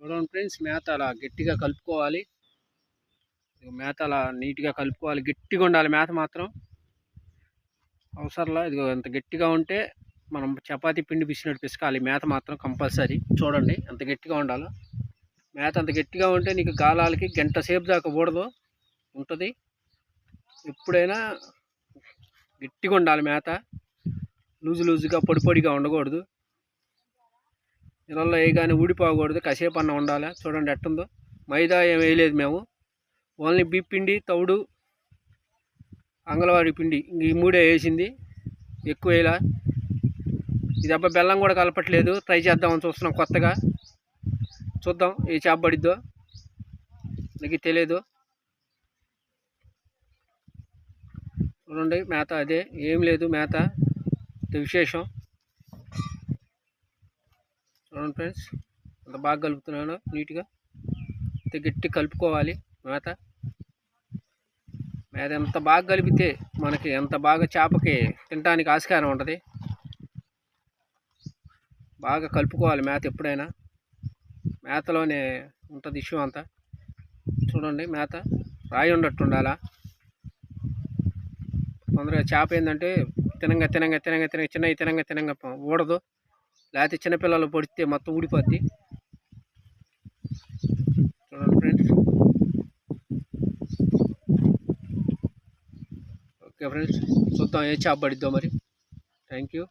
చూడండి ఫ్రెండ్స్, మేత అలా గట్టిగా కలుపుకోవాలి. మేత అలా నీట్గా కలుపుకోవాలి. గట్టిగా ఉండాలి మేత మాత్రం. అవసరంలా ఇదిగో ఎంత గట్టిగా ఉంటే మనం చపాతీ పిండి పిసినట్టు పిసకాలి. మేత మాత్రం కంపల్సరీ. చూడండి ఎంత గట్టిగా ఉండాలో. మేత అంత గట్టిగా ఉంటే నీకు గాలాలకి గంట సేపు దాకా ఊడదు ఉంటుంది. ఎప్పుడైనా గట్టిగా ఉండాలి మేత. లూజుగా పొడి పొడిగా ఉండకూడదు. నీళ్ళల్లో వేయగానే ఊడిపోకూడదు. కాసేపు అన్న ఉండాలి. చూడండి ఎట్టుందో. మైదా ఏం వేయలేదు మేము. ఓన్లీ బియ్యం పిండి, తౌడు, అంగన్వాడీ పిండి ఈ మూడే వేసింది. ఎక్కువ వేయలా. ఇది అబ్బా బెల్లం కూడా కలపట్లేదు. ట్రై చేద్దామని చూస్తున్నాం కొత్తగా. చూద్దాం ఏ చేప పడిద్దో. నీకు తెలియదు. చూడండి మేత అదే, ఏం లేదు మేత. విశేషం చూడండి ఫ్రెండ్స్, అంత బాగా కలుపుతున్నాను నీట్గా. అంత గట్టి కలుపుకోవాలి మేత. ఎంత బాగా కలిపితే మనకి ఎంత బాగా చేపకి తినడానికి ఆస్కారం ఉంటుంది. బాగా కలుపుకోవాలి మేత ఎప్పుడైనా. మేతలోనే ఉంటుంది ఇష్యూ అంతా. చూడండి మేత రాయి ఉండట్టు ఉండాలా. తొందరగా చేప ఏంటంటే తినంగా తినంగా ఊడదు. లేకపోతే చిన్నపిల్లలు పొడితే మొత్తం ఊడిపోద్ది. చూడండి ఫ్రెండ్స్. ఓకే ఫ్రెండ్స్, చూద్దాం ఏ చేప పడిద్దో మరి. Thank you.